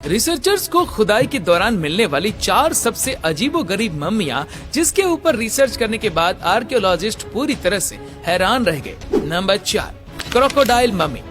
Researchers को खुदाई के दौरान मिलने वाली 4 सबसे अजीबोगरीब मम्मियां, जिसके ऊपर रिसर्च करने के बाद आर्कियोलॉजिस्ट पूरी तरह से हैरान रह गए। Number 4, crocodile mummy.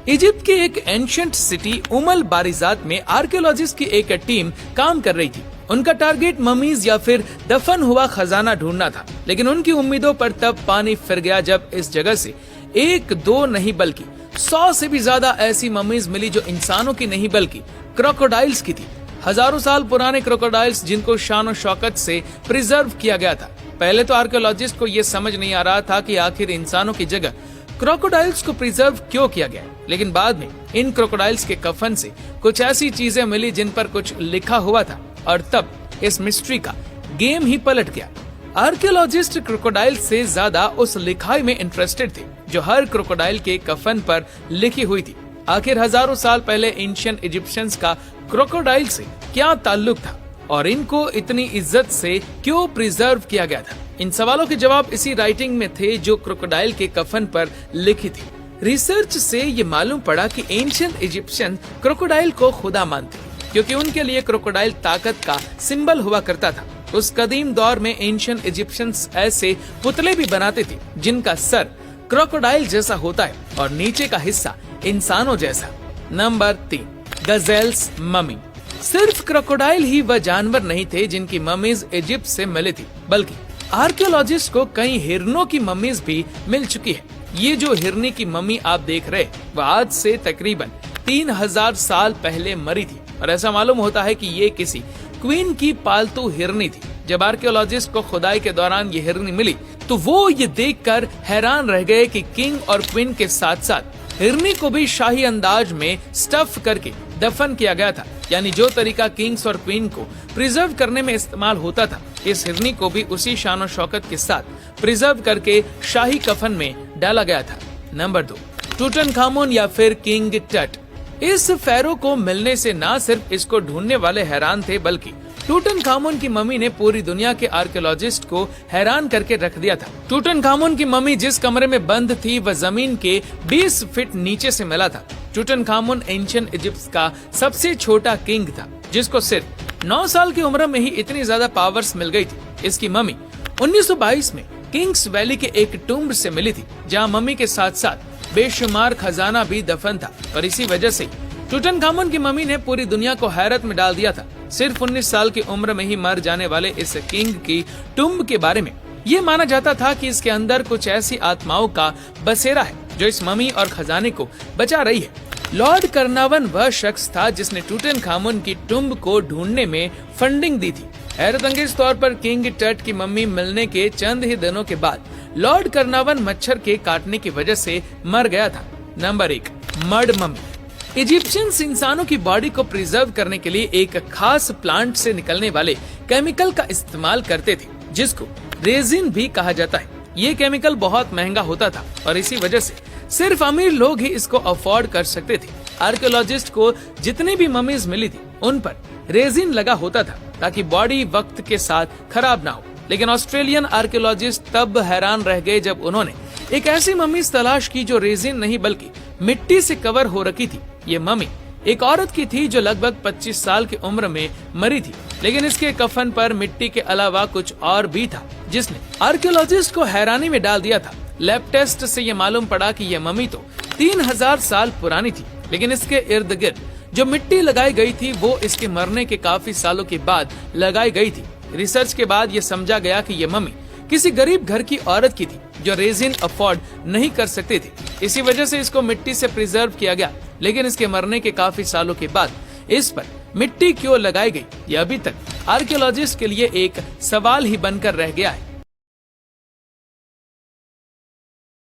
इजिप्ट के एक एंशिएंट सिटी उमल बारिजात में आर्कियोलॉजिस्ट की एक टीम काम कर रही थी। उनका टारगेट ममीज या फिर दफन हुआ खजाना ढूंढना था, लेकिन उनकी उम्मीदों पर तब पानी फिर गया जब इस जगह से 1-2 नहीं बल्कि 100 से भी ज्यादा ऐसी ममीज मिली जो इंसानों की नहीं बल्कि क्रोकोडाइल्स की थी। हजारों साल पुराने क्रोकोडाइल्स जिनको शान और शौकत से प्रिजर्व किया गया था। पहले तो आर्कियोलॉजिस्ट को ये समझ नहीं आ रहा था कि आखिर इंसानों की जगह क्रोकोडाइल्स को प्रिजर्व क्यों किया गया, लेकिन बाद में इन क्रोकोडाइल्स के कफन से कुछ ऐसी चीजें मिली जिन पर कुछ लिखा हुआ था और तब इस मिस्ट्री का गेम ही पलट गया। आर्कियोलॉजिस्ट क्रोकोडाइल से ज्यादा उस लिखाई में इंटरेस्टेड थे जो हर क्रोकोडाइल के कफन पर लिखी हुई थी। आखिर हजारों साल पहले एंशिएंट इजिप्शियंस का क्रोकोडाइल से क्या ताल्लुक था और इनको इतनी इज्जत से क्यों प्रिजर्व किया गया था? इन सवालों के जवाब इसी राइटिंग में थे जो क्रोकोडाइल के कफन पर लिखी थी। रिसर्च से ये मालूम पड़ा कि एंशिएंट इजिप्शियन क्रोकोडाइल को खुदा मानते क्योंकि उनके लिए क्रोकोडाइल ताकत का सिंबल हुआ करता था। उस कदीम दौर में एंशिएंट इजिप्शियंस ऐसे पुतले भी बनाते थे जिनका सर क्रोकोडाइल जैसा होता है और नीचे का हिस्सा इंसानों जैसा। Number 3, गजेल्स mummy. सिर्फ क्रोकोडाइल ही वह जानवर नहीं थे जिनकी मम्मीज इजिप्ट से मिली थी, बल्कि आर्कियोलॉजिस्ट को कई हिरनों की मम्मीज भी मिल चुकी है। ये जो हिरनी की मम्मी आप देख रहे, वह आज से तकरीबन 3000 साल पहले मरी थी और ऐसा मालूम होता है कि ये किसी क्वीन की पालतू हिरनी थी। जब आर्कियोलॉजिस्ट को खुदाई के दौरान ये हिरनी मिली तो वो ये देखकर हैरान रह गए कि किंग और क्वीन के साथ साथ हिरनी को भी शाही अंदाज में स्टफ करके दफन किया गया था। यानी जो तरीका किंग्स और क्वीन को प्रिजर्व करने में इस्तेमाल होता था, इस हिरनी को भी उसी शान और शौकत के साथ प्रिजर्व करके शाही कफन में डाला गया था। नंबर 2, टूटनखामुन या फिर किंग टट। इस फेरो को मिलने से न सिर्फ इसको ढूंढने वाले हैरान थे, बल्कि टूटनखामुन की मम्मी ने पूरी दुनिया के आर्कियोलॉजिस्ट को हैरान करके रख दिया था। टूटनखामुन की मम्मी जिस कमरे में बंद थी वह जमीन के 20 फीट नीचे से मिला था। टूटनखामुन एंशिएंट इजिप्ट का सबसे छोटा किंग था जिसको सिर्फ 9 साल की उम्र में ही इतनी ज्यादा पावर्स मिल गई थी। इसकी मम्मी 1922 में किंग्स वैली के एक टूम्ब से मिली थी जहाँ मम्मी के साथ साथ बेशुमार खजाना भी दफन था और इसी वजह से टूटनखामुन की मम्मी ने पूरी दुनिया को हैरत में डाल दिया था। सिर्फ 19 साल की उम्र में ही मर जाने वाले इस किंग की टुम्ब के बारे में ये माना जाता था कि इसके अंदर कुछ ऐसी आत्माओं का बसेरा है जो इस मम्मी और खजाने को बचा रही है। लॉर्ड कर्नावन वह शख्स था जिसने टूटनखामुन की टुम्ब को ढूंढने में फंडिंग दी थी। हैरतअंगेज तौर पर किंग टट की मम्मी मिलने के चंद ही दिनों के बाद लॉर्ड कर्नावन मच्छर के काटने की वजह से मर गया था। Number 1, mud mummy. इजिप्शियंस इंसानों की बॉडी को प्रिजर्व करने के लिए एक खास प्लांट से निकलने वाले केमिकल का इस्तेमाल करते थे जिसको रेजिन भी कहा जाता है। ये केमिकल बहुत महंगा होता था और इसी वजह से सिर्फ अमीर लोग ही इसको अफोर्ड कर सकते थे। आर्कियोलॉजिस्ट को जितनी भी ममीज मिली थी उन पर रेजिन लगा होता था ताकि बॉडी वक्त के साथ खराब ना हो। लेकिन ऑस्ट्रेलियन आर्कियोलॉजिस्ट तब हैरान रह गए जब उन्होंने एक ऐसी मम्मीज तलाश की जो रेजिन नहीं बल्कि मिट्टी से कवर हो रखी थी। ये मम्मी एक औरत की थी जो लगभग 25 साल की उम्र में मरी थी, लेकिन इसके कफन पर मिट्टी के अलावा कुछ और भी था जिसने आर्कियोलॉजिस्ट को हैरानी में डाल दिया था। लैब टेस्ट से ये मालूम पड़ा कि यह मम्मी तो 3000 साल पुरानी थी, लेकिन इसके इर्द गिर्द जो मिट्टी लगाई गई थी वो इसके मरने के काफी सालों के बाद लगाई गई थी। रिसर्च के बाद ये समझा गया कि यह मम्मी किसी गरीब घर की औरत की थी जो रेजिन अफोर्ड नहीं कर सकते थे। इसी वजह से इसको मिट्टी से प्रिजर्व किया गया, लेकिन इसके मरने के काफी सालों के बाद इस पर मिट्टी क्यों लगाई गई, यह अभी तक आर्कियोलॉजिस्ट के लिए एक सवाल ही बनकर रह गया है।